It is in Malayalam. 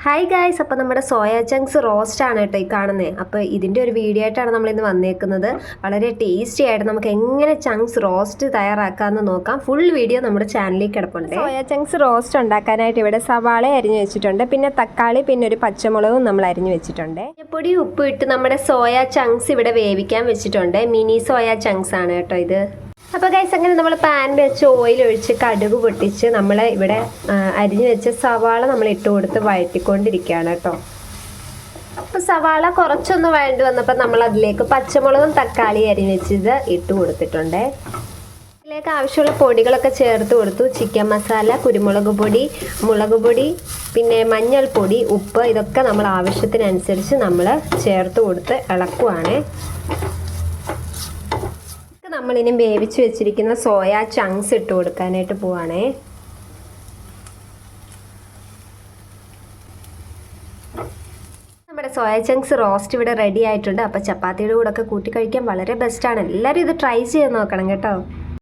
ഹായ് ഗായ്സ്, അപ്പോൾ നമ്മുടെ സോയ ചങ്ക്സ് റോസ്റ്റ് ആണ് കേട്ടോ ഈ കാണുന്നത്. അപ്പോൾ ഇതിൻ്റെ ഒരു വീഡിയോ ആയിട്ടാണ് നമ്മളിന്ന് വന്നേക്കുന്നത്. വളരെ ടേസ്റ്റി ആയിട്ട് നമുക്ക് എങ്ങനെ ചങ്ക്സ് റോസ്റ്റ് തയ്യാറാക്കാമെന്ന് നോക്കാം. ഫുൾ വീഡിയോ നമ്മുടെ ചാനലിൽ കിടപ്പുണ്ട്. സോയ ചങ്ക്സ് റോസ്റ്റ് ഉണ്ടാക്കാനായിട്ട് ഇവിടെ സവാള അരിഞ്ഞു വെച്ചിട്ടുണ്ട്, പിന്നെ തക്കാളി, പിന്നെ ഒരു പച്ചമുളകും നമ്മൾ അരിഞ്ഞു വെച്ചിട്ടുണ്ട്. പൊടി ഉപ്പ് ഇട്ട് നമ്മുടെ സോയ ചങ്ക്സ് ഇവിടെ വേവിക്കാൻ വെച്ചിട്ടുണ്ട്. മിനി സോയ ചങ്ക്സ് ആണ് കേട്ടോ ഇത്. അപ്പോൾ ഗൈസ്, അങ്ങനെ നമ്മൾ പാൻ വെച്ച് ഓയിൽ ഒഴിച്ച് കടുക് പൊട്ടിച്ച് നമ്മൾ ഇവിടെ അരിഞ്ഞു വെച്ച സവാള നമ്മൾ ഇട്ട് കൊടുത്ത് വഴറ്റിക്കൊണ്ടിരിക്കുകയാണ് കേട്ടോ. അപ്പോൾ സവാള കുറച്ചൊന്ന് വഴണ്ടി വന്നപ്പോൾ നമ്മൾ അതിലേക്ക് പച്ചമുളകും തക്കാളി അരിഞ്ഞു വെച്ചത് ഇട്ട് കൊടുത്തിട്ടുണ്ട്. ഇതിലേക്ക് ആവശ്യമുള്ള പൊടികളൊക്കെ ചേർത്ത് കൊടുത്തു. ചിക്കൻ മസാല, കുരുമുളക് പൊടി, മുളക് പൊടി, പിന്നെ മഞ്ഞൾപ്പൊടി, ഉപ്പ്, ഇതൊക്കെ നമ്മൾ ആവശ്യത്തിനനുസരിച്ച് നമ്മൾ ചേർത്ത് കൊടുത്ത് ഇളക്കുവാണ്. നമ്മളിനി വേവിച്ച് വെച്ചിരിക്കുന്ന സോയ ചങ്ക്സ് ഇട്ട് കൊടുക്കാനായിട്ട് പോവാണേ. നമ്മുടെ സോയ ചങ്ക്സ് റോസ്റ്റ് ഇവിടെ റെഡി ആയിട്ടുണ്ട്. അപ്പോൾ ചപ്പാത്തിയുടെ കൂടെ ഒക്കെ കൂട്ടി കഴിക്കാൻ വളരെ ബെസ്റ്റാണ്. എല്ലാവരും ഇത് ട്രൈ ചെയ്ത് നോക്കണം കേട്ടോ.